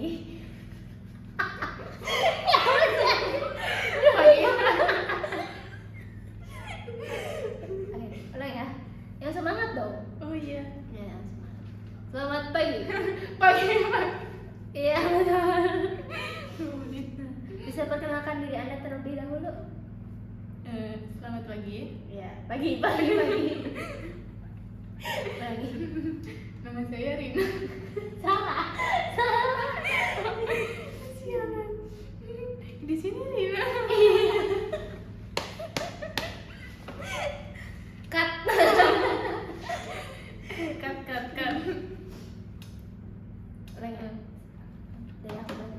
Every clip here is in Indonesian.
pagi. Pagi. Oke, ulang ya. Yang semangat dong. Oh iya. Ya, yang semangat. Selamat pagi. Pagi. Iya, betul. Bisa perkenalkan diri Anda terlebih dahulu? Selamat pagi. Ya, pagi. Pagi. Nama saya Rina. Salah. Sialan. Di sini Rina. Cut. Cut. Ulang ya. Dari aku dulu.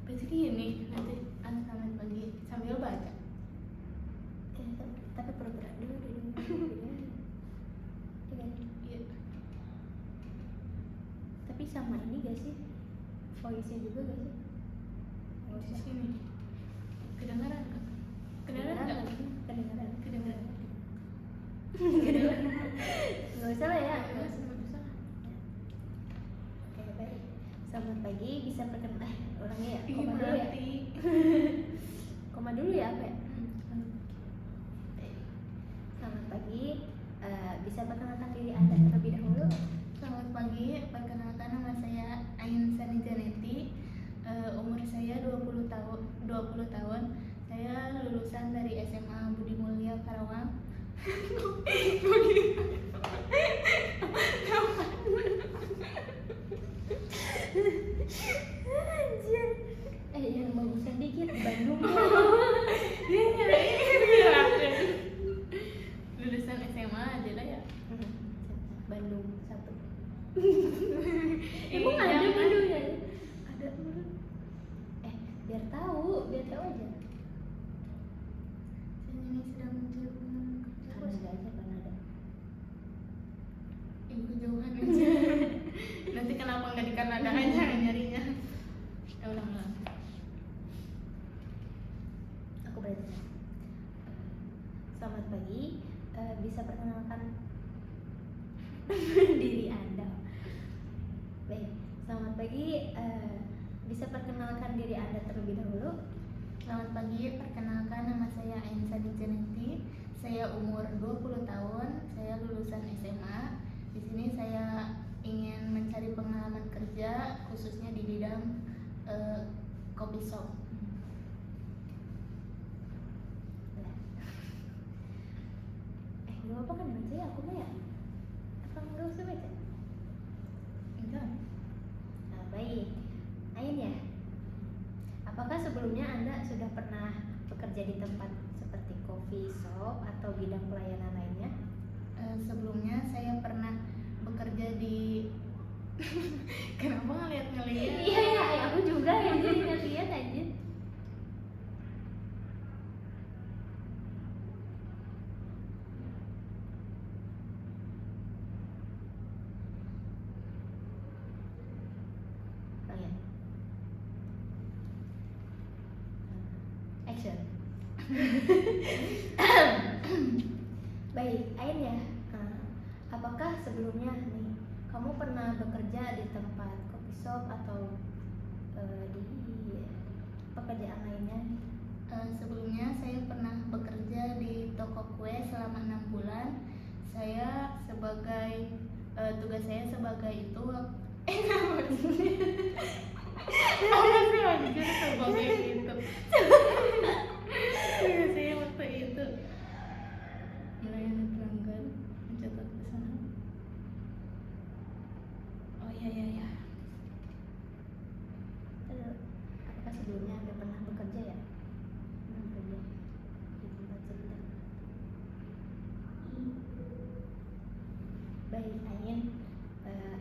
Berarti gini, nanti selamat pagi sambil baca. Tapi pura-pura dulu. Iya. Tapi sama ini gak sih? Voice-nya juga gak sih? Nggak Di usah. sini. Kedengaran nggak? Kedengaran nggak? Kedengaran. Kedengaran. Nggak usah lah ya. Nggak usah. Oke, baik. Selamat pagi, bisa perkenalkan. Ulangnya ya. Ih, Koma dulu ya. mati. Koma dulu ya apa ya? Selamat pagi. Bisa perkenalkan diri Anda terlebih dahulu? Selamat pagi, perkenalkan nama saya Ain Sani Janeti. Umur saya 20 tahun. Saya lulusan dari SMA Budi Mulia Karawang. Anjir. Yang bagusan dikit di Bandung. Lulusan SMA aja lah ya. Bandung 1. Emang Emang ada jangan. Bandung ya? Ada. Biar tahu aja. Saya ini sedang mencari Kanada aja Kanada. ibu jauhan aja. Nanti kenapa nggak di Kanada aja nyarinya? Ulang. Aku berarti. Selamat pagi. Bisa perkenalkan diri Anda. Baik. Selamat pagi. Bisa perkenalkan diri Anda terlebih dahulu. Selamat pagi, perkenalkan nama saya Ain Sani Janeti. Saya umur 20 tahun, saya lulusan SMA. Di sini saya ingin mencari pengalaman kerja khususnya di bidang kopi shop. Gak apa kan baca ya, aku mah ya. Apa nggak usah baca? Enggak. Nah, baik. Ain ya. Apakah sebelumnya Anda sudah pernah bekerja di tempat seperti coffee shop atau bidang pelayanan lainnya? Sebelumnya saya pernah bekerja di kenapa ngeliat-ngeliat? Iya, aku juga anjir lihat aja. Oh ya. Action. Baik, Ain ya. Apakah sebelumnya nih kamu pernah bekerja di tempat coffee shop atau di pekerjaan lainnya? Sebelumnya saya pernah bekerja di toko kue selama 6 bulan. Saya sebagai tugas saya sebagai itu apa sih anjir sebagai itu tugas saya waktu itu melayani pelanggan, mencatat pesanan. Oh iya. Apakah sebelumnya Anda pernah bekerja ya? Bekerja di tempat sekitar. Baik, Ain.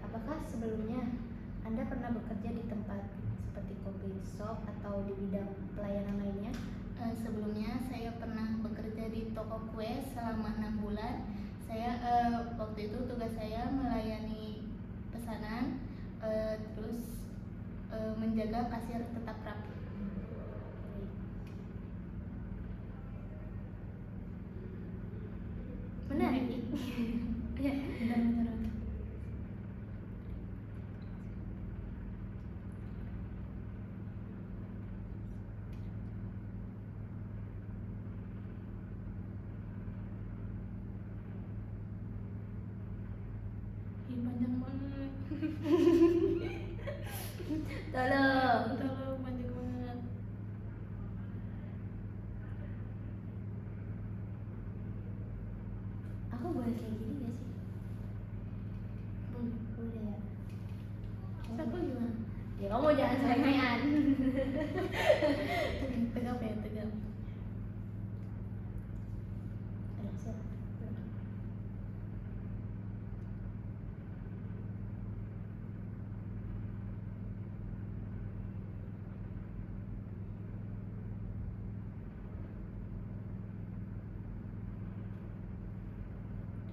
Apakah sebelumnya Anda pernah bekerja di tempat seperti coffee shop atau di bidang pelayanan lainnya? Sebelumnya saya pernah bekerja di toko kue selama 6 bulan. Saya waktu itu tugas saya melayani pesanan, terus menjaga kasir tetap rapi. Menarik. Ya, bentar. boleh kayak gini gak sih? Boleh ya. Aku gimana? Ya kamu jangan selengean. Tegap ya, tegap. Ada siap.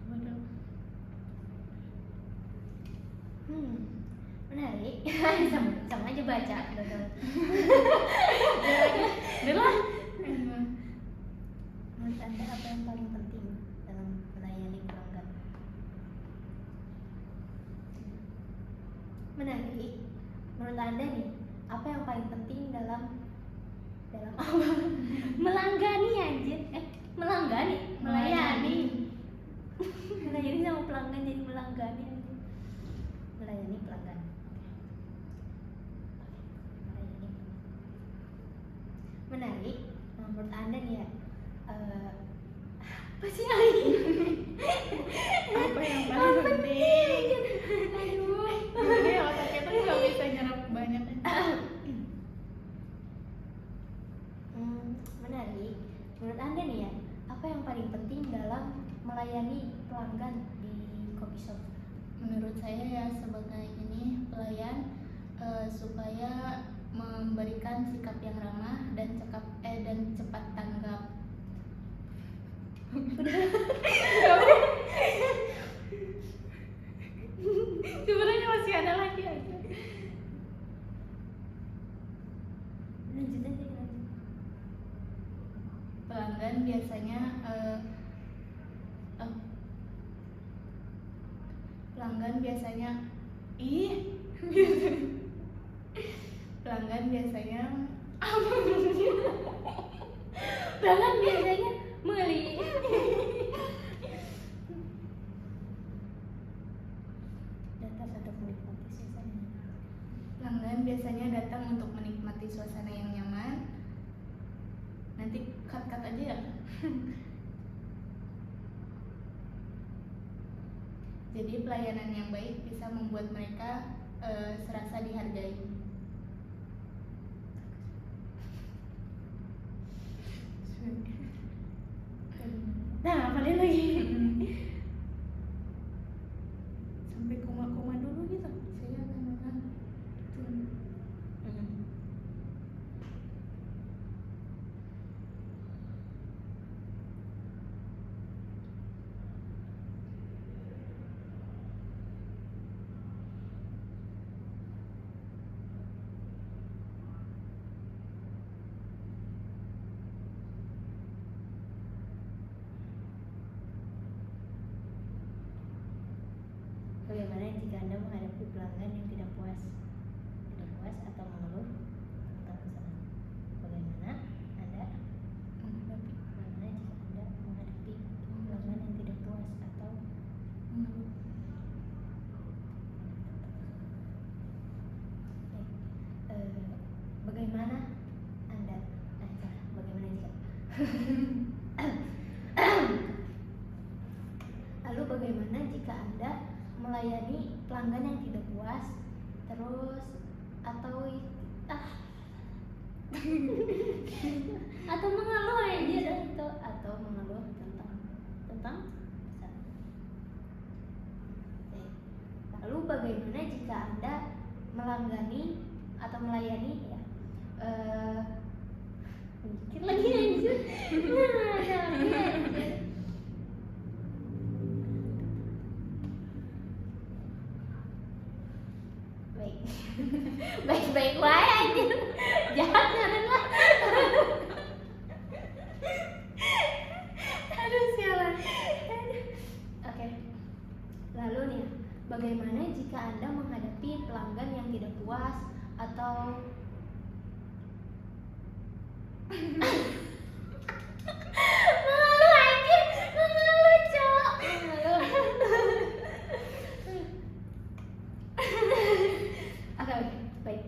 Waduh. Menarik. sama aja baca. Udah lah. Menurut Anda apa yang paling penting dalam melayani pelanggan? Menarik. Menurut Anda nih, apa yang paling penting dalam apa? Melanggani anjir. Melayani. Melayani sama pelanggan jadi melanggani anjir. Melayani pelanggan. Melayani. Menarik. Nah, menurut Anda nih ya, apa sih Apa yang paling penting? Aduh. Gimana ya, otaknya tuh nggak bisa nyerap banyak. Menarik. Menurut Anda nih ya, apa yang paling penting dalam melayani pelanggan di coffee shop? Menurut saya ya sebagai ini pelayan supaya memberikan sikap yang ramah dan cepat tanggap. Sebenarnya masih ada lagi aja. Lanjut aja, lanjut. Pelanggan biasanya pelanggan biasanya pelanggan biasanya Pelanggan biasanya meli. Datang untuk menikmati suasana. pelanggan biasanya datang untuk menikmati suasana yang nyaman. Nanti cut aja ya. Jadi pelayanan yang baik bisa membuat mereka serasa dihargai. Nah, apa lagi? Sampai koma-koma dulu gitu. Saya akan makan. Bagaimana jika Anda menghadapi pelanggan yang tidak puas atau mengeluh tentang pesanan? Bagaimana jika Anda menghadapi pelanggan yang tidak puas atau bagaimana Anda bagaimana jika lalu bagaimana jika Anda melayani pelanggan yang tidak puas terus atau mengeluh aja atau mengeluh tentang pesanan? Lalu bagaimana jika Anda melanggani atau melayani mikir lagi anjir. Baik wae anjir. Jahat ngaran lah. Aduh sialan. Oke. Lalu nih, bagaimana jika Anda menghadapi pelanggan yang tidak puas atau mengeluh anjir, mengeluh cok. Oke, baik.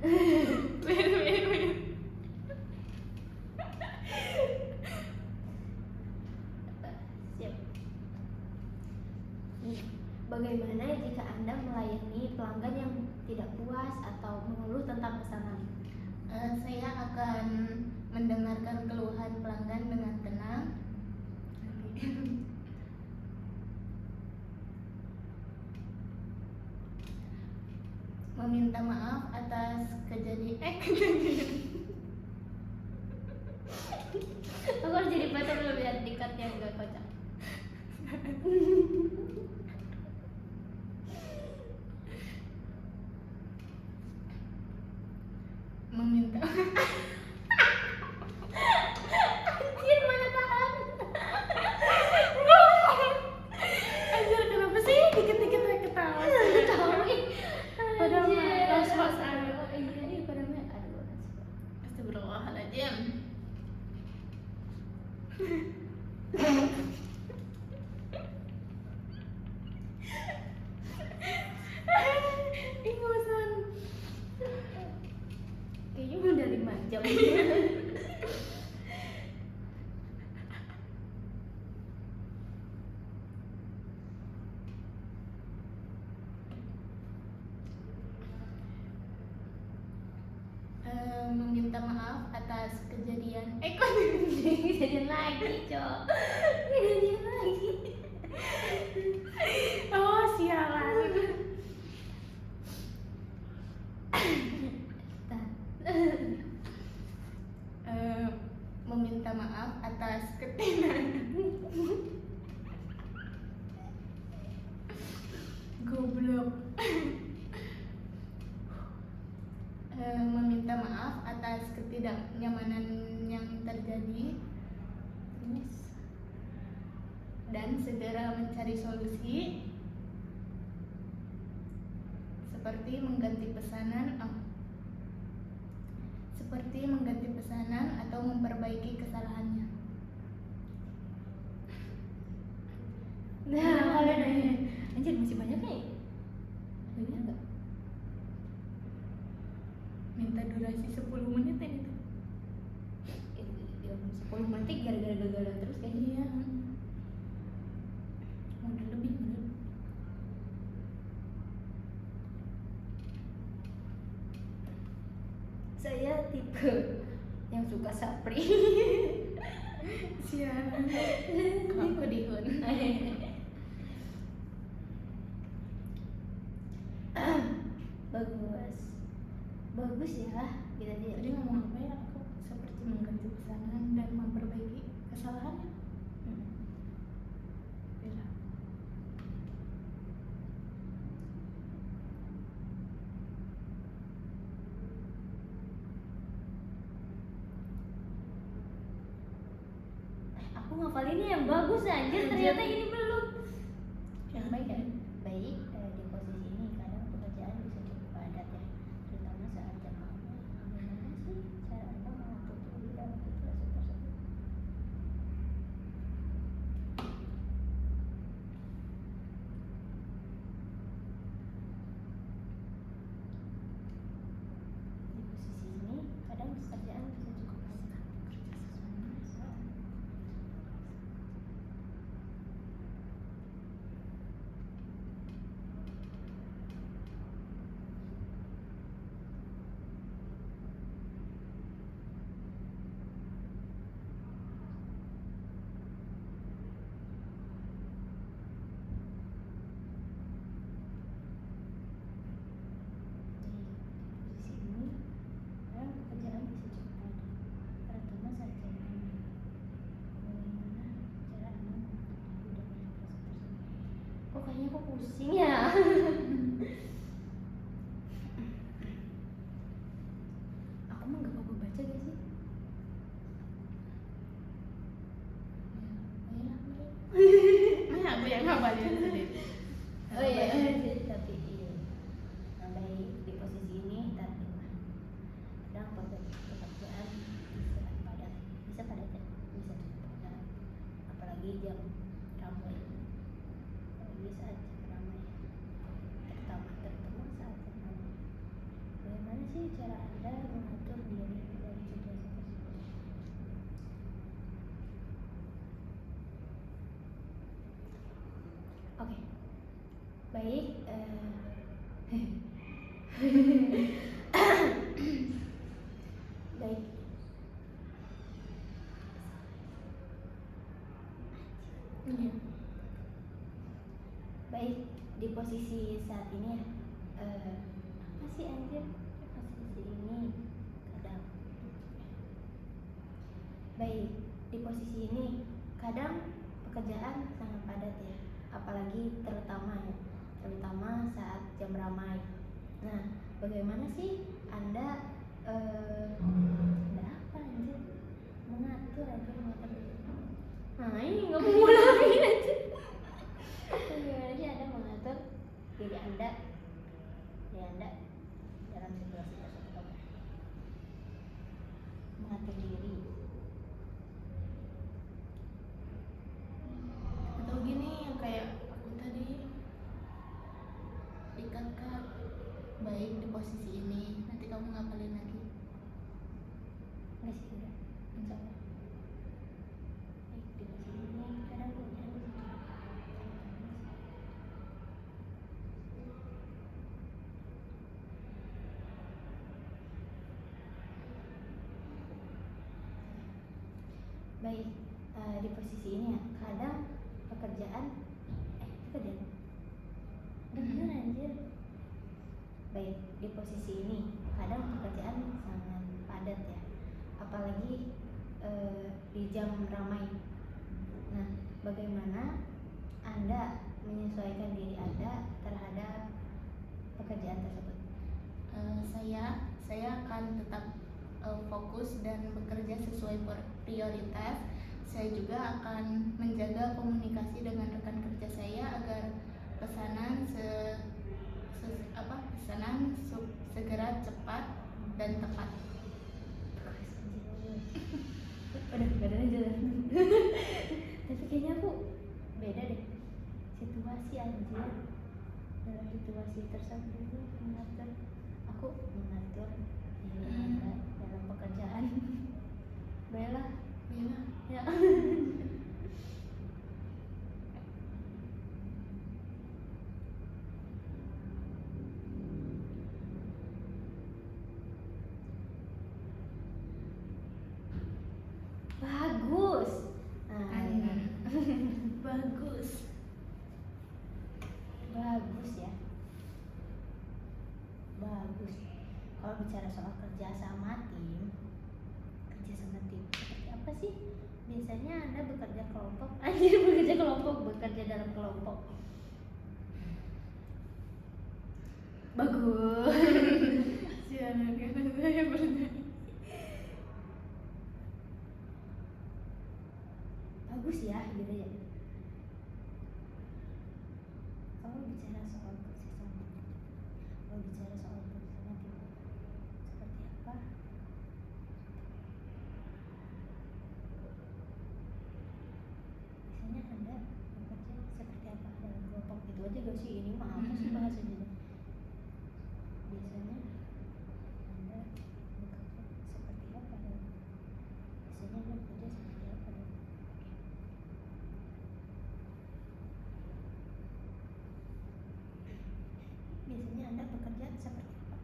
Wait. Siap. Bagaimana jika Anda melayani pelanggan yang tidak puas atau mengeluh tentang pesanan? Saya akan mendengarkan keluhan pelanggan dengan tenang. Meminta maaf atas kejadian. Aku harus jadi pacar dulu biar dikatnya enggak kocak. Meminta Anjir, mana tahan. Anjir, kenapa sih dikit-dikit saya ketawa? Padahal mah pas-pasan. Iya, padahal mah aduh. Astagfirullahaladzim. Ingusan. Kayaknya udah 5 jam. Meminta maaf atas kejadian. Kejadian lagi, Cok. Kejadian lagi. Oh, sialan. Meminta maaf atas goblok. Meminta maaf atas ketidaknyamanan yang terjadi dan segera mencari solusi seperti mengganti pesanan atau memperbaiki kesalahannya. Nah, kalau nanya, anjir masih banyak nih. Banyak enggak? Minta durasi 10 menit ini tuh. 10 menit gara-gara gagalan terus kayaknya. Iya. Udah lebih menit. Saya tipe yang suka sapri. Sialan. Aku dihun. Bagus ya kita dia. Tadi ngomong apa ya? Aku seperti mengganti pesanan dan memperbaiki kesalahannya. Beda. Aku ngafalinnya yang bagus anjir, ternyata ini belum. Yang Baik ya? Baik, di posisi ini kadang pekerjaan bisa cukup padat ya, terutama saat jam malam. Bagaimana sih cara Anda mengatur diri dalam situasi tersebut? Di posisi ini kadang pekerjaan bisa cukup padat. Di posisi ini kadang pekerjaan bisa cukup padat, terutama saat jam malam. Bagaimana cara Anda mengatur diri dalam situasi tersebut? Kok kayaknya aku pusing ya? Aku mah gak apa-apa baca gak sih? Mana aku yang ngapalin sendiri. Oh iya, tapi iya. Nah, baik di posisi ini terima. Kadang pekerjaan bisa padat ya, bisa cukup padat. Apalagi jam ramai. Apalagi saat jam ramai. Terutama saat jam ramai. sih cara Anda mengatur diri dari situasi tersebut? Oke, baik. Baik. Iya. Baik, di posisi saat ini ya, apa sih anjir posisi ini kadang. Baik, di posisi ini kadang pekerjaan sangat padat ya, apalagi terutama saat jam ramai. Nah, bagaimana sih Anda apa anjir mengatur diri? Nah, ini nggak mau lagi aja. Bagaimana sih Anda mengatur diri Anda dalam situasi tersebut? Mengatur diri. Atau gini yang kayak aku tadi dikatakan baik di posisi ini, nanti kamu ngapalin lagi. Nggak sih, udah insya Allah. Baik, di posisi ini kadang punya baik, di posisi ini ya kadang pekerjaan bener anjir. Baik, di posisi ini kadang pekerjaan sangat padat ya, apalagi di jam ramai. Nah, bagaimana Anda menyesuaikan diri Anda terhadap pekerjaan tersebut? Saya akan tetap fokus dan bekerja sesuai prioritas. Saya juga akan menjaga komunikasi dengan rekan kerja saya agar pesanan segera cepat dan tepat. Udah badannya jalan. Tapi kayaknya aku beda deh situasi anjir. Dalam situasi tersebut aku mengatur diri Anda dalam pekerjaan. Bella ya. Bagus. Bagus ya. Bagus. Kalau bicara soal kerja sama tim seperti apa sih? Biasanya Anda bekerja dalam kelompok. Bagus. Sialan karena saya bernyanyi. Bagus ya, gitu ya. Kalau bicara soal kerjasama tim, seperti apa? Biasanya Anda bekerja seperti apa dalam kelompok? Itu aja gak sih? Ini mah apa sih bahasanya? Biasanya Anda bekerja seperti apa dalam? Biasanya Anda bekerja seperti apa dalam? Biasanya Anda bekerja seperti apa?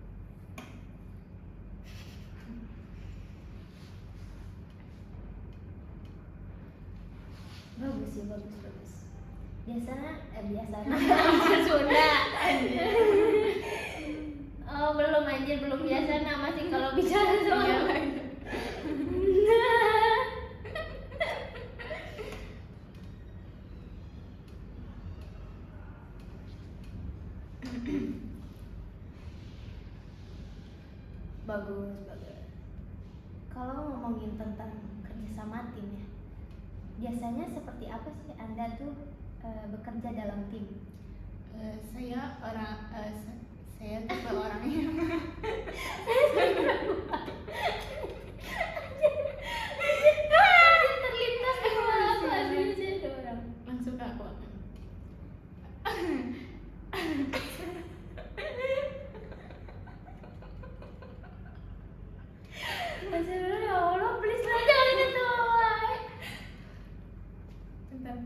Bagus ya, bagus. Biasanya Sunda. Oh, belum biasa masih kalau bicara soal bagus. Kalau ngomongin tentang kerjasama tim ya, biasanya seperti apa sih Anda tuh bekerja dalam tim? Saya tipe orang yang terlintas apa sih ada orang langsung ke aku. Astagfirullah, ya Allah, please lah jangan gitu. Bentar.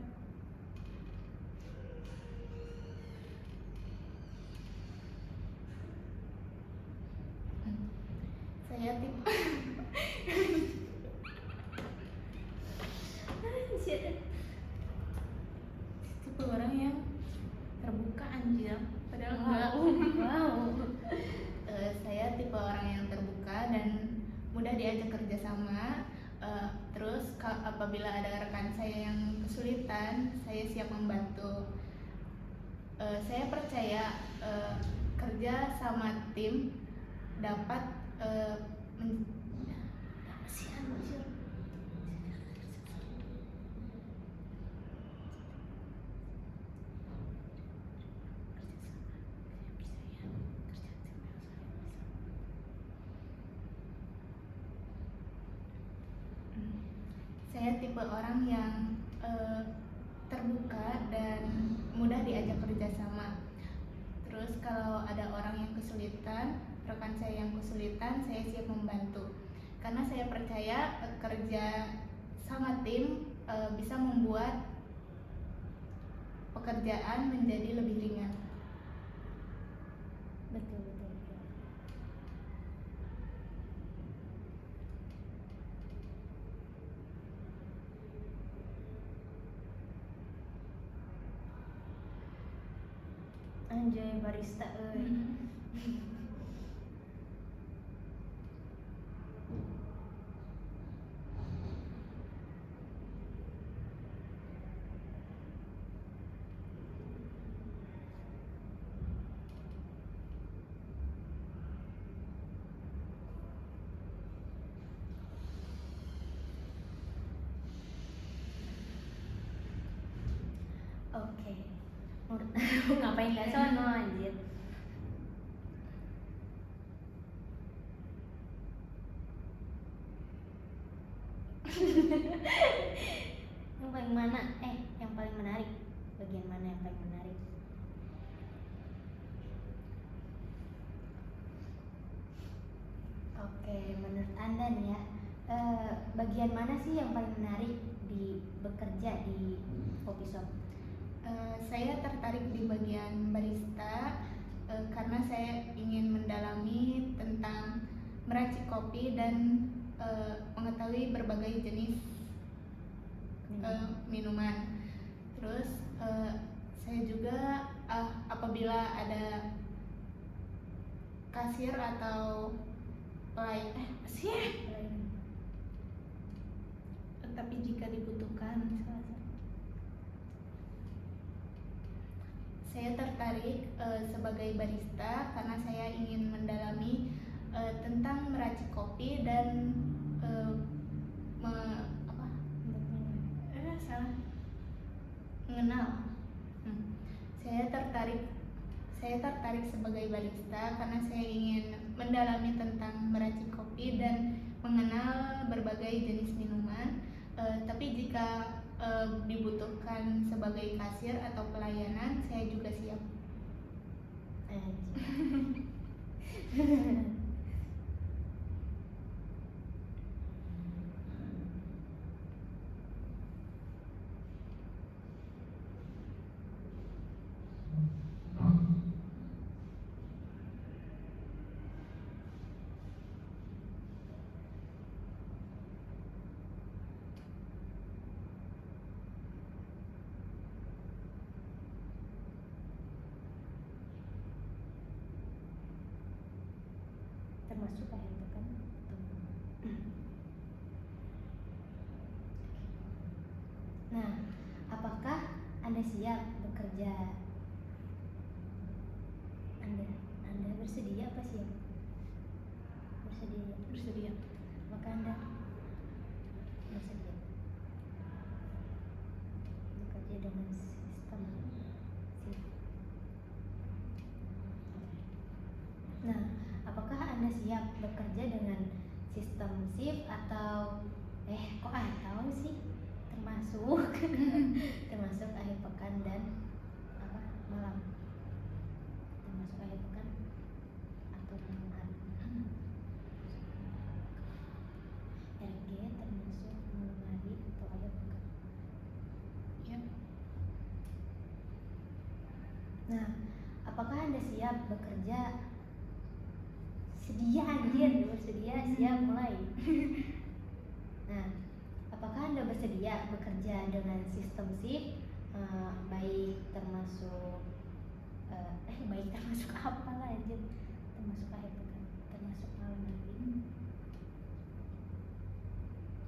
Saya tipe Anjir. tipe orang yang terbuka anjir, padahal enggak. Wow. Saya tipe orang yang terbuka dan mudah diajak kerjasama. Terus apabila ada rekan saya yang kesulitan, saya siap membantu. Saya percaya kerja sama tim dapat apa sih anjir? Saya tipe orang yang terbuka dan mudah diajak kerjasama. Terus kalau ada orang yang kesulitan, rekan saya yang kesulitan, saya siap membantu. Karena saya percaya kerja sama tim bisa membuat pekerjaan menjadi lebih ringan. Betul, betul, betul. Anjay barista euy. Oke. Ngapain gak sono anjir. Yang paling mana? Yang paling menarik. Bagian mana yang paling menarik? Oke, menurut Anda nih ya, bagian mana sih yang paling menarik di bekerja di coffee shop? Saya tertarik di bagian barista karena saya ingin mendalami tentang meracik kopi dan mengetahui berbagai jenis minuman. Terus saya juga apabila ada kasir atau tapi jika dibutuhkan, saya tertarik sebagai barista karena saya ingin mendalami tentang meracik kopi dan mengenal. Saya tertarik sebagai barista karena saya ingin mendalami tentang meracik kopi dan mengenal berbagai jenis minuman. Tapi jika dibutuhkan sebagai kasir atau pelayanan, saya juga siap. Termasuk akhir pekan. Nah, apakah Anda siap bekerja? Anda bersedia apa siap? Bersedia. Maka Anda bersedia bekerja dengan sistem shift. Nah, apakah Anda siap bekerja dengan sistem shift atau kok tahu sih termasuk akhir pekan dan malam, termasuk akhir pekan atau malam hari. siap bekerja. Sedia anjir, bersedia, siap, mulai. Nah, apakah Anda bersedia bekerja dengan sistem shift, baik termasuk apa lah anjir, termasuk akhir pekan, termasuk malam hari,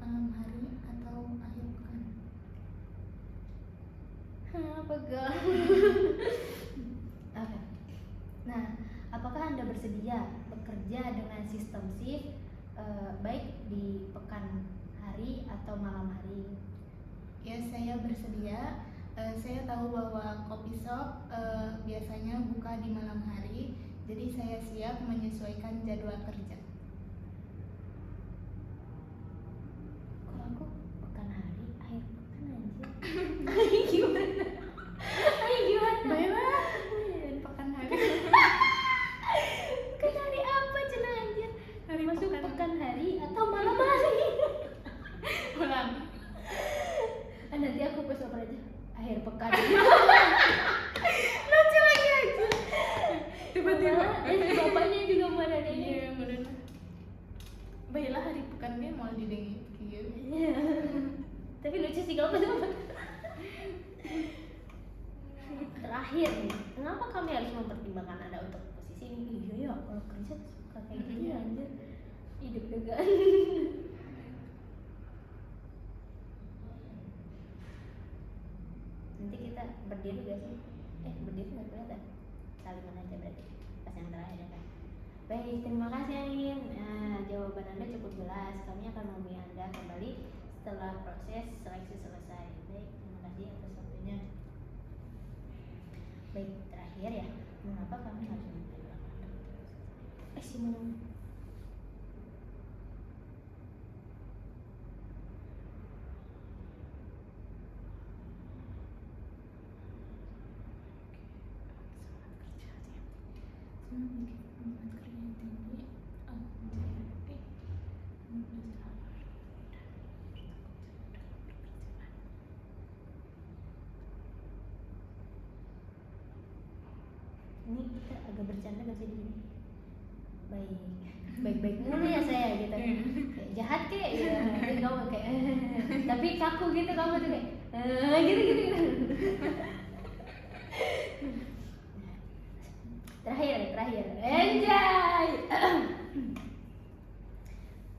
malam hari atau akhir pekan? pegang. Oke. Nah, apakah Anda bersedia bekerja dengan sistem shift, baik di pekan hari atau malam hari? Ya, saya bersedia. Saya tahu bahwa coffee shop biasanya buka di malam hari, jadi saya siap menyesuaikan jadwal kerja. Kok aku pekan hari, akhir pekan anjir. Gimana? Baiklah, pekan hari. Pekan hari apa cenah anjir? Hari Masuk pekan. pekan hari atau malam hari? Ulang. Nanti aku pas oper aja akhir pekan. Lucu lagi aja. Tiba-tiba. Bapaknya juga marah deh. Iya, bener. Baiklah, hari pekannya mau didengi kieu. Tapi lucu sih kalau pas oper. Terakhir nih, kenapa kami harus mempertimbangkan Anda untuk posisi ini? Iya ya, kalau kerja suka kayak gini anjir. Hidup degan. Nanti kita berdiri gak sih? Berdiri nggak kelihatan. Saliman aja berarti. Pas yang terakhir ya kan. Baik, terima kasih Ain. Jawaban Anda cukup jelas. Kami akan menghubungi Anda kembali setelah proses seleksi selesai. Baik, terima kasih atas waktunya. Baik, terakhir ya. Mengapa kami harus mempertimbangkan Anda? Simon. Ini kita agak bercanda gak sih di sini? Baik mulu ya saya gitu. Kayak jahat kayak ya. Jadi kamu kayak tapi kaku gitu kamu tuh kayak gitu. Terakhir. Enjoy.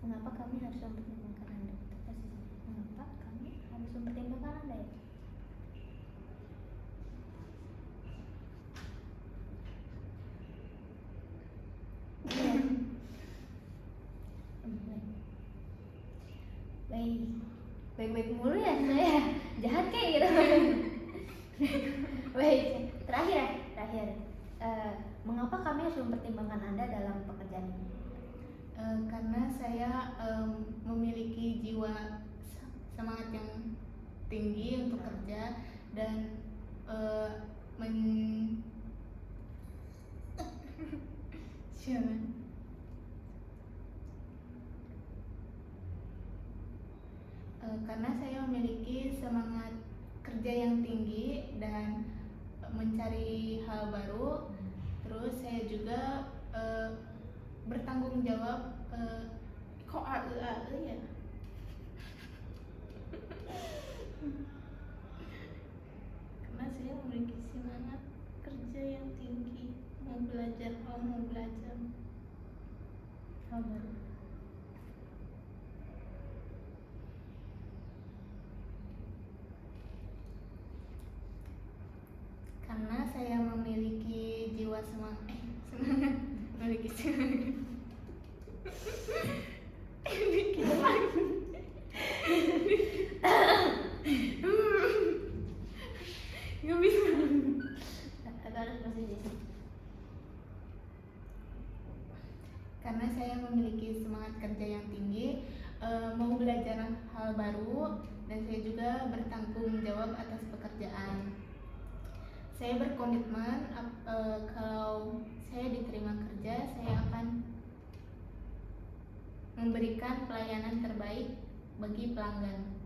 Mengapa kami harus mempertimbangkan Anda? Mengapa kami harus mempertimbangkan Anda ya? Baik mulu ya saya, jahat kayak gitu. Baik, terakhir. Mengapa kami harus mempertimbangkan Anda dalam pekerjaan ini? Karena saya memiliki jiwa semangat yang tinggi untuk kerja dan karena saya memiliki semangat kerja yang tinggi dan mencari hal baru. Terus saya juga bertanggung jawab. Kok ya? Karena saya memiliki semangat kerja yang tinggi, mau belajar hal baru. Karena saya memiliki jiwa semangat memiliki semangat. Nggak bisa. Harus masih di sini. Karena saya memiliki semangat kerja yang tinggi, mau belajar hal baru, dan saya juga bertanggung jawab atas pekerjaan. Saya berkomitmen kalau saya diterima kerja, saya akan memberikan pelayanan terbaik bagi pelanggan.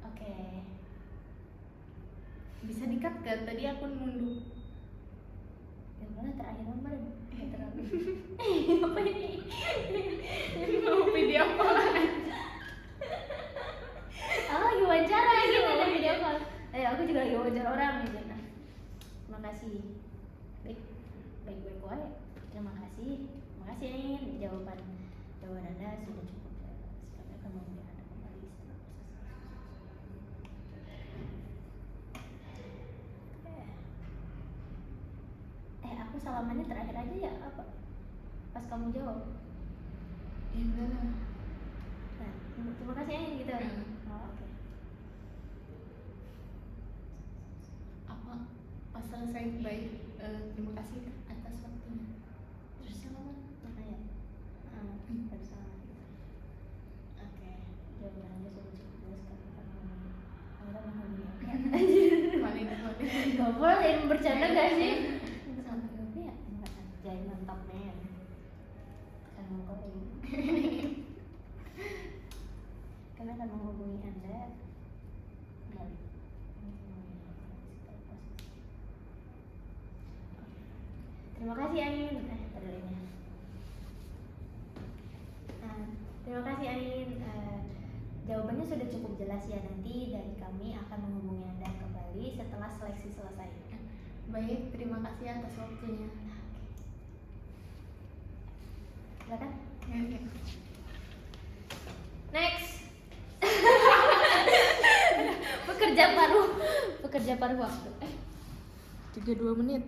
Oke. Bisa di-cut gak? Tadi aku nunduk. Malah terakhir nomor nggak terlalu. Apa ini? Mau video call. Aku lagi wawancara gitu ada video call. Aku juga lagi wawancara orang gitu. Nah, terima kasih. Baik wae. Terima kasih nih jawaban Anda sudah cukup jelas. Kami akan memberi Anda kembali setelah proses. Aku salamannya terakhir aja ya apa? Pas kamu jawab. Ya udah lah. Nah, terima kasih ya gitu. Oh, oke. Apa pas selesai baik, terima kasih atas waktunya. Terus salaman. Makanya bersama gitu. Oke, jawaban Anda sudah cukup jelas. Kami akan menghubungi Paling Gak boleh bercanda gak sih? Ya, jadi mantap men. Akan menggoling. Kami akan menghubungi Anda kembali. Terima kasih Ain. Terima kasih Ain. Jawabannya sudah cukup jelas ya. Nanti dari kami akan menghubungi Anda kembali setelah seleksi selesai. baik, terima kasih atas waktunya. Silakan. Ya. Next. Pekerja paruh waktu. 32 menit.